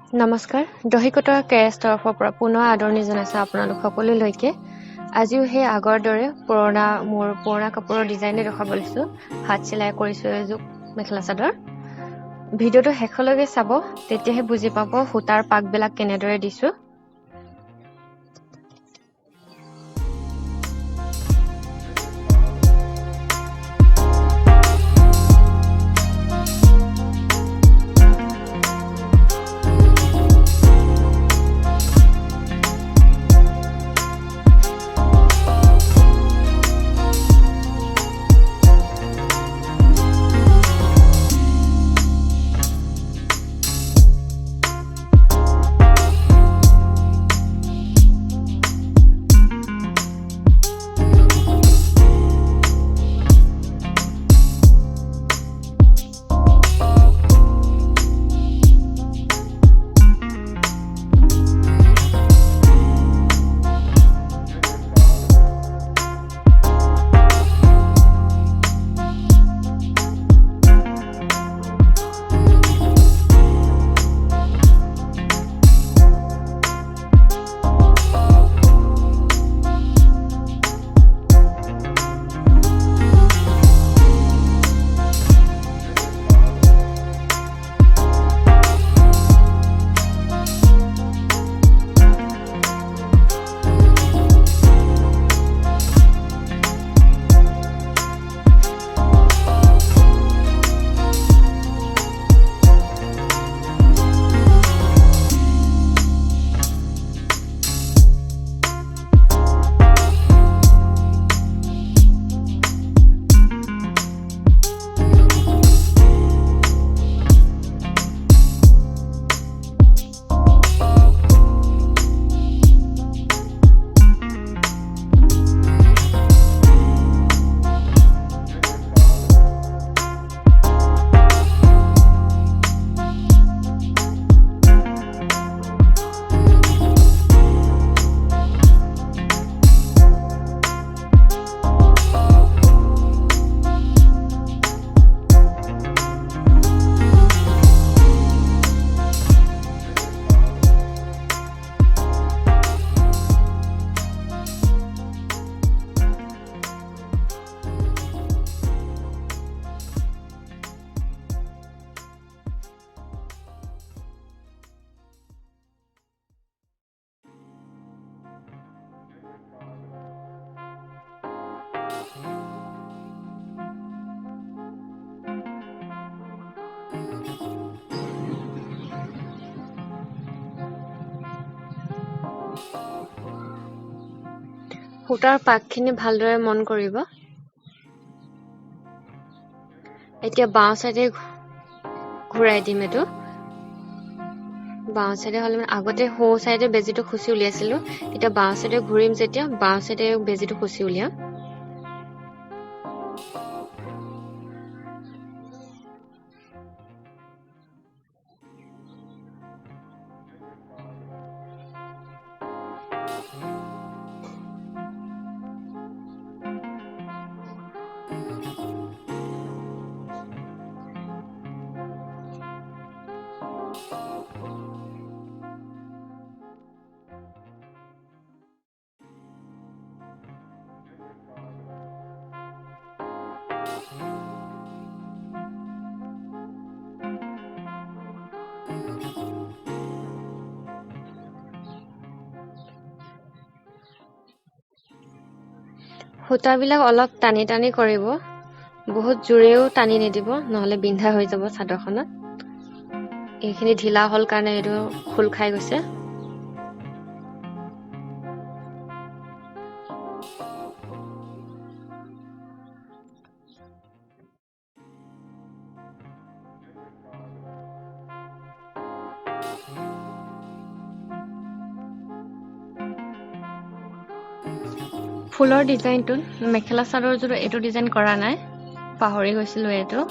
নমস্কাৰ দহিকতৰ কেএছ তৰফৰ পৰা পুনৰ আদৰণি জনাইছো আপোনালোক সকলোলৈকে আজিও সেই আগৰ দৰে মোৰ পুৰণা কাপোৰৰ ডিজাইনে দেখাব লৈছো হাত চিলাই কৰিছো এযোৰ মেখেলা চাদৰ ভিডিঅ'টো শেষলৈকে চাব তেতিয়াহে বুজি পাব সূতাৰ পাকবিলাক কেনেদৰে দিছো সূতাৰ পাকখিনি ভালদৰে মন কৰিব এতিয়া বাওঁ সাইডে ঘূৰাই দিম এটো বাওঁ সাইডে হলে আগতে হো সাইডে বেজিটো খুচি উলিয়াইছিলো এতিয়া বাওঁ সাইডে ঘূৰিম যেতিয়া বাওঁ সাইডে বেজিটো খুচি উলিয়াম সূতাবিলাক অলপ টানি টানি কৰিব বহুত জোৰেও টানি নিদিব নহলে বিন্ধা হৈ যাব চাদৰখনত এইখিনি ঢিলা হল কাৰণে এটো খুল খাই গৈছে ফুলৰ ডিজাইনটো মেখেলা চাদৰ জোৰ এটো ডিজাইন কৰা নাই পাহৰি গৈছিলো এটো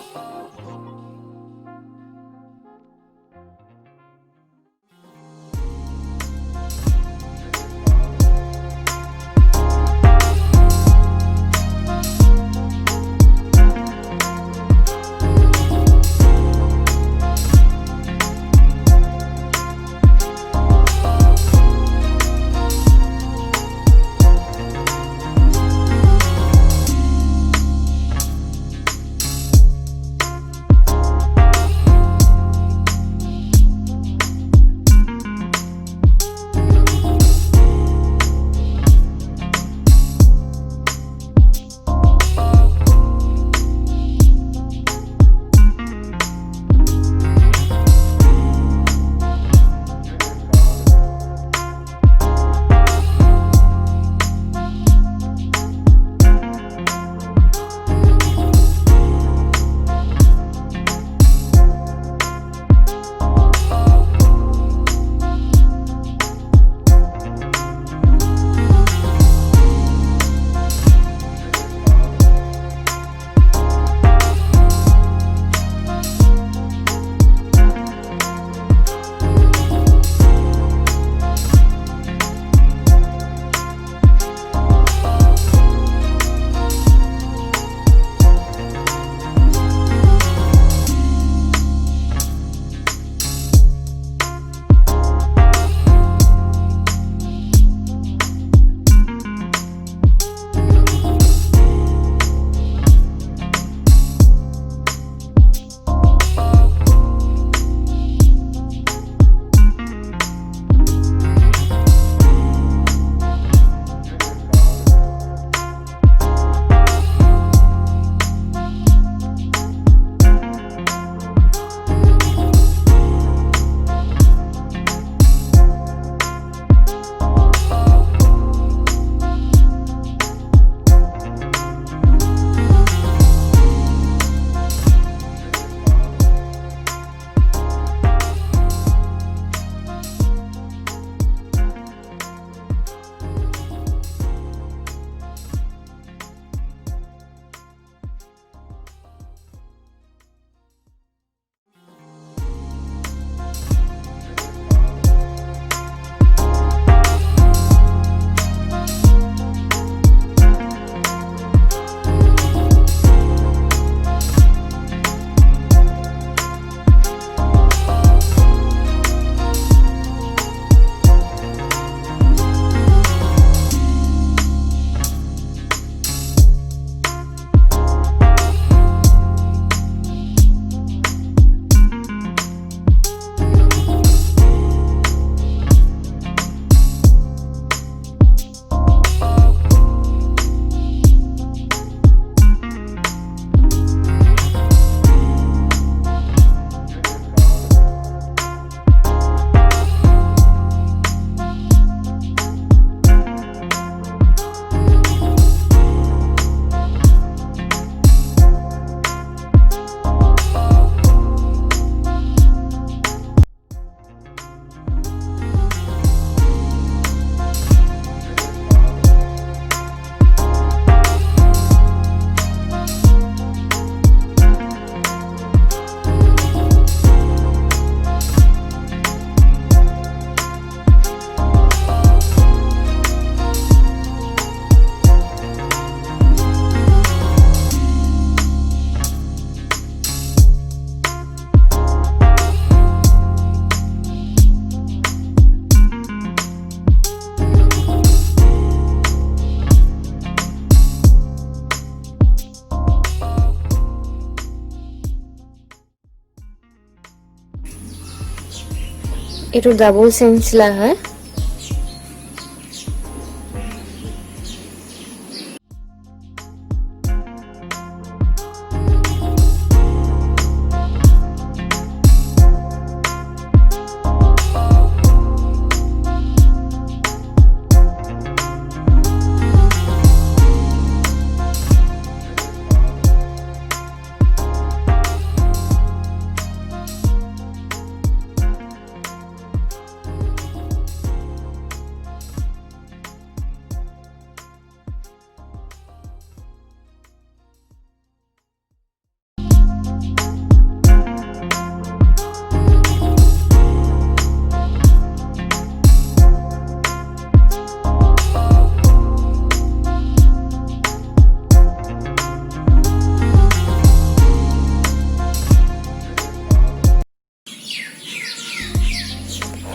এইটো ডাবল চেইন চিলাই হয়।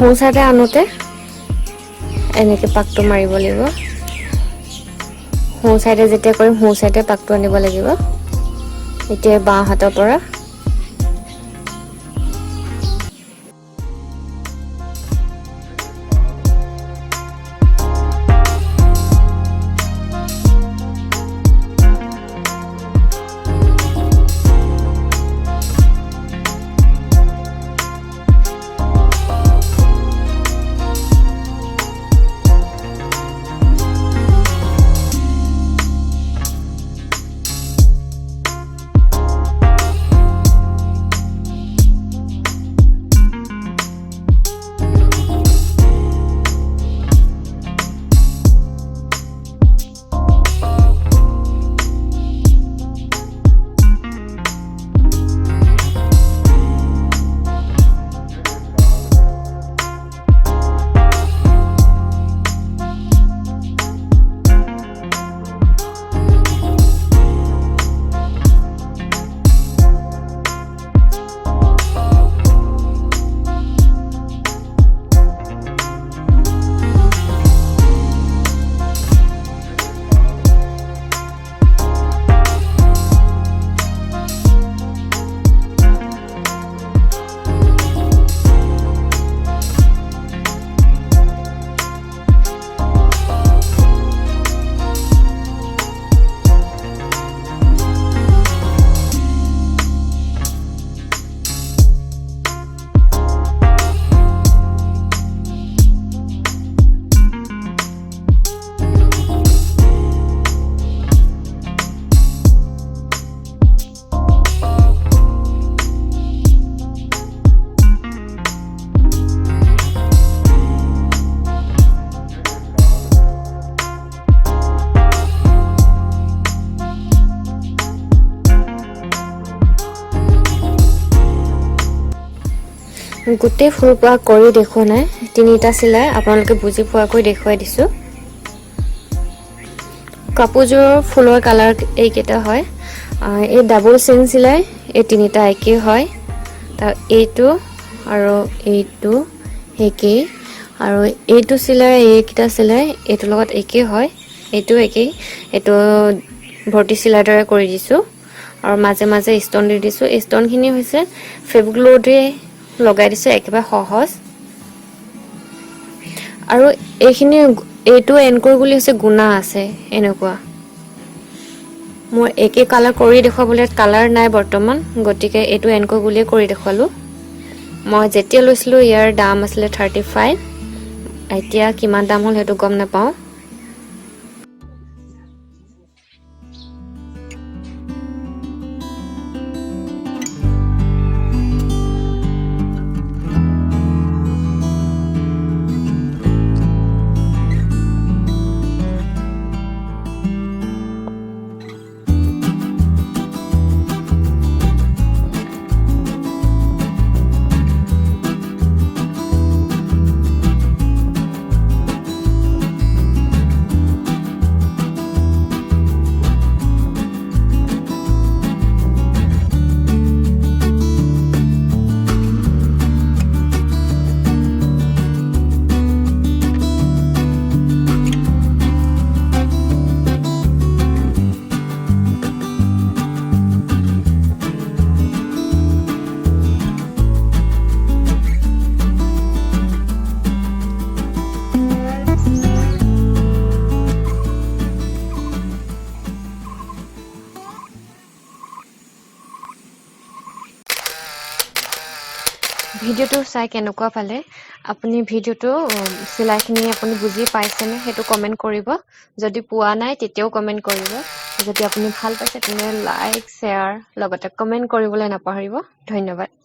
সোঁ চাইডে আনোতে এনেকৈ পাকটো মাৰিব লাগিব। সোঁ চাইডে যেতিয়া কৰিম সোঁ চাইডে পাকটো আনিব লাগিব। এতিয়া বাওঁ হাতৰ পৰা গোটেই ফুল পৰা কৰি দেখুৱা নাই, তিনিটা চিলাই আপোনালোকে বুজি পোৱাকৈ দেখুৱাই দিছোঁ। কাপোৰযোৰৰ ফুলৰ কালাৰ এইকেইটা হয়। এই ডাবল চেইন চিলাই এই তিনিটা একেই হয়। তাৰ এইটো আৰু এইটো একেই, আৰু এইটো চিলাই এইকেইটা চিলাই এইটোৰ লগত একেই হয়। এইটো একেই, এইটো ভৰ্তি চিলাই দৰে কৰি দিছোঁ আৰু মাজে মাজে ষ্টন দি দিছোঁ। এই ষ্টনখিনি হৈছে ফেব্ৰিক দিয়ে লগাই দিছোঁ, একেবাৰে সহজ। আৰু এইখিনি এইটো এনকৰ বুলি হৈছে গুণা আছে এনেকুৱা। মই একে কালাৰ কৰি দেখুৱাবলৈ কালাৰ নাই বৰ্তমান, গতিকে এইটো এনকৰ বুলিয়ে কৰি দেখুৱালোঁ। মই যেতিয়া লৈছিলোঁ ইয়াৰ দাম আছিলে 35, এতিয়া কিমান দাম হ'ল সেইটো গম নাপাওঁ। ভিডিঅ'টো চাই কেনেকুৱা পালে আপুনি ভিডিঅ'টো চিলাইখিনি আপুনি বুজি পাইছেনে সেইটো কমেণ্ট কৰিব যদি পোৱা নাই তেতিয়াও কমেণ্ট কৰিব যদি আপুনি ভাল পাইছে তেনে লাইক শ্বেয়াৰ লগতে কমেণ্ট কৰিবলৈ নাপাহৰিব ধন্যবাদ